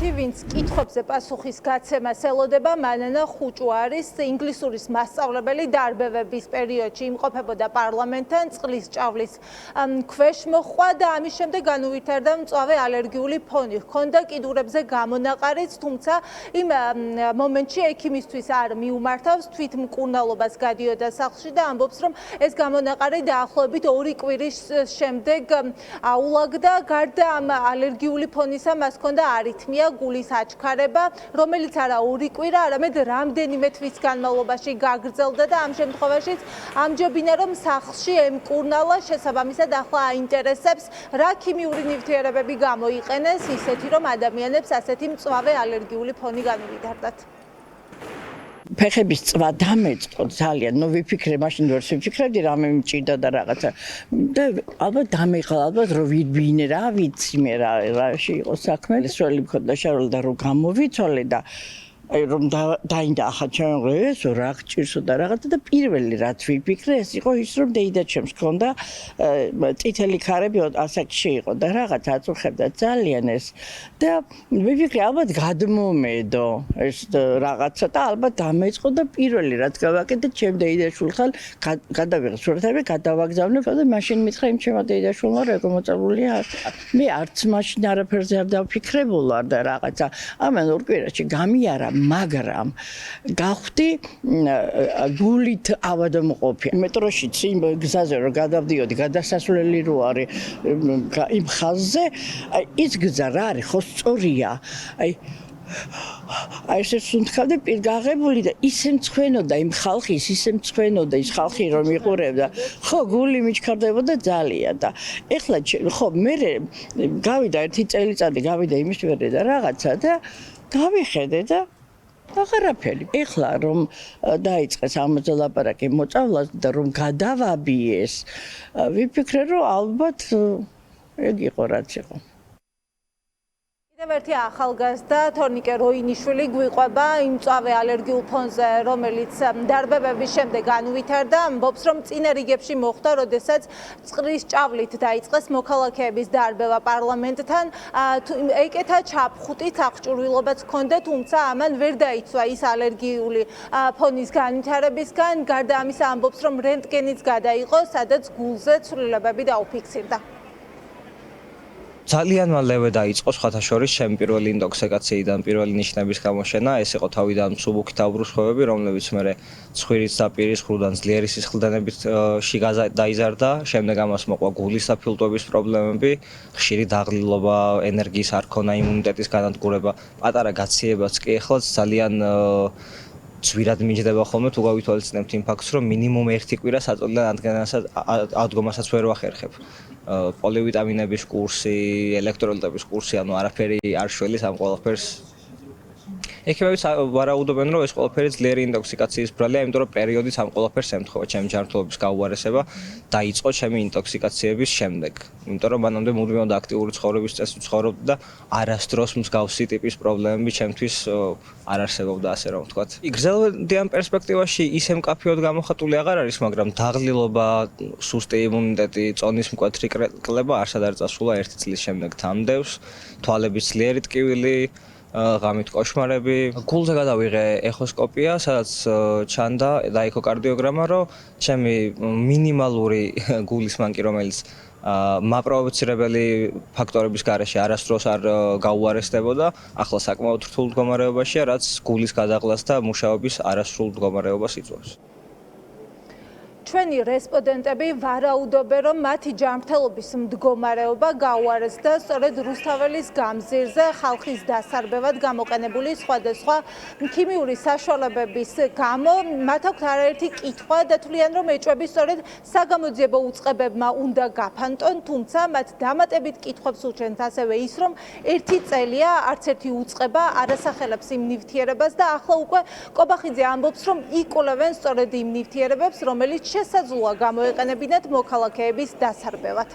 ერთი, ვინც კითხვებზე პასუხის გაცემას ელოდება, მანანა ხუჭუ არის ინგლისურის მასწავლებელი დარბევების პერიოდში იმყოფებოდა პარლამენტთან, წყლის ჭავლის ქვეშ მოჰყვა და ამის შემდეგ განუვითარდა მწვავე ალერგიული ფონი. ჰქონდა კიდურებზე გამონაყარიც, თუმცა იმ მომენტში ექიმისთვის არ მიუმართავს, თვითმკურნალობას გადიოდა სახლში და ამბობს, რომ ეს გამონაყარი დაახლოებით 2 კვირის შემდეგ აულაგდა. გარდა ამ ალერგიული ფონისა მას ჰქონდა არითმია, გულის აჩქარება, რომელიც არა 2 კვირა, არამედ რამდენიმე თვის განმავლობაში გაგრძელდა და ამ შემთხვევაშიც ამჯობინა, რომ სახლში ემკურნალა, შესაბამისად ახლა აინტერესებს, რა ქიმიური ნივთიერებები გამოიყენეს, ისეთი რომ ადამიანებს ასეთი მწვავე ალერგიული ფონი განუვითარდათ. ფეხების წვა დამეწყო ძალიან, ვიფიქრე, მაშინ ვერც ვიფიქრებდი, რამე მჭირდა და რაღაცა. და ალბათ დამეყალა, ალბათ რომ ვინე რა ვიცი მე რაში იყო საქმე. სროლი მქონდა შარული და რომ გამოვიცვალე და აი რომ დაინდახა ჩემს ესო რა გჭირსო და რაღაცა და პირველი რაც ვიფიქრე ეს იყო ის რომ დეიდა ჩემს ქონდა წითელი ქარები ასაკში იყო და რაღაცა აწუხებდა ძალიან ეს და ვიფიქრე ალბათ გადმომედო ეს რაღაცა და ალბათ დამეწყო და პირველი რაც გავაკეთე ჩემ დეიდაშვილთან გადავიღე სურათები გადავაგზავნე და მაშინ მითხრა იმ ჩემო დეიდაშვილმა როგორ მოწებულია მე არც მაშინ არაფერზე არ დავფიქრებულა და რაღაცა ამან 2 კვირაში გამიარა მაგრამ გავხდი გულით ავადმყოფი მეტროში წინ გზაზე რომ გადავდიოდი გადასასვლელი რო არის იმ ხაზზე ის გზა რა არის ხო სწორია აი ესე სუნთქავდა პირგაღებული და ისე მწვენოდა იმ ხალხის ისე მწვენოდა ის ხალხი რომ იყურებდა ხო გული მიჩქარდებოდა ძალიან და ეხლა ხო მე გავიდა 1 წელიწადი გავიდა იმის მერე და რაღაცა და გავიხედე და აღარაფერი. ეხლა რომ დაიწყეს ამაზე ლაპარაკი მოწავლას და რომ გადავაბიეს, ვიფიქრე რომ ალბათ ეგ იყო რაც იყო. კიდევ ერთი ახალგაზრდა თორნიკე როინიშვილი გვიყვება იმ მწვავე ალერგიულ ფონზე, რომელიც დარბევების შემდეგ განუვითარდა, ამბობს, რომ წინა რიგებში მოხვდა, როდესაც წყლის ჭავლით დაიწყეს მოქალაქეების დარბევა პარლამენტთან, ეკეთა ჩაფხუტით აღჭურვილობაც ჰქონდა, თუმცა ამან ვერ დაიცვა ის ალერგიული ფონის განვითარებისგან, გარდა ამისა ამბობს, რომ რენტგენიც გადაიღო, სადაც გულზე ცვლილებები დაუფიქსირდა. ძალიან მალევე დაიწყო სხვათა შორის ჩემი პირველი ინტოქსიკაციიდან პირველი ნიშნების გამოშენა, ეს იყო თავიდან მსუბუქი დაუბრუსხვევები, რომლებიც მერე ცხვირის და პირის ხრუდან ძლიერი სისხლდენებით დაიზარდა, შემდეგ ამას მოყვა გულის საფილტვების პრობლემები, ხშირი დაღლილობა, ენერგიის არ ქონა, იმუნიტეტის განადგურება, პატარა გაციებაც კი ეხლა ძალიან ძვირად მიჯდება ხოლმე თუ გავითვალისწინებთ იმ ფაქტს, რომ მინიმუმ 1 კვირა საწოლიდან ადგომასაც ვერ ვახერხებ. პოლივიტამინების კურსი, ელექტროლიტების კურსი, ანუ არაფერი არ შველის ამ ყველაფერს. ექიმებიც ვარაუდობენ, რომ ეს ყველაფერი ძლიერი ინტოქსიკაციის ბრალია, იმიტომ რომ პერიოდიც ამ ყველაფერს ემთხვევა ჩემი ჯანმრთელობის გაუარესება დაიწყო ჩემი ინტოქსიკაციების შემდეგ. იმიტომ რომ მანამდე მუდმივად აქტიური ცხოვრების წესით ცხოვრობდი და არასდროს მსგავსი ტიპის პრობლემები ჩემთვის არ არსებობდა, ასე რომ ვთქვათ. გრძელვადიან პერსპექტივაში ისე მკაფიოდ გამოხატული აღარ არის, მაგრამ დაღლილობა, სუსტი იმუნიტეტი, წონის მკვეთრი კლება არსად არ წასულა 1 წლის შემდეგ თანდევს, თვალების ძლიერი ტკივილი ღამით კოშმარები. გულზე გადავიღე ეხოსკოპია, სადაც ჩანდა და ეკოკარდიოგრამა, რომ ჩემი მინიმალური გულის მანკი, რომელიც მაპროვოცირებელი ფაქტორების გარეშე არასდროს არ გაუარესდებოდა, ახლა საკმაოდ რთულ მდგომარეობაშია, რაც გულის გადაღლას და მუშაობის არასრულ მდგომარეობას იწვევს. ჩვენი რესპონდენტები ვარაუდობენ, რომ მათი ჯანმრთელობის მდგომარეობა გაუარესდა სწორედ რუსთაველის გამზირზე ხალხის დასარბევად გამოყენებული სხვადასხვა ქიმიური საშუალებების გამო. მათ აქვთ არაერთი კითხვა და თვლიან, რომ ეჭვები სწორედ საგამოძიებო უწყებებმა უნდა გაფანტონ, თუმცა მათ დამატებით კითხვებს უჩენთ ასევე ის, რომ 1 წელია არც ერთი უწყება არ ასახელებს იმ ნივთიერებას და ახლა უკვე კობახიძე ამბობს, რომ იკვლევენ სწორედ იმ ნივთიერებებს, რომელიც შესაძლოა გამოეყენებინათ მოქალაქეების დასარბევად.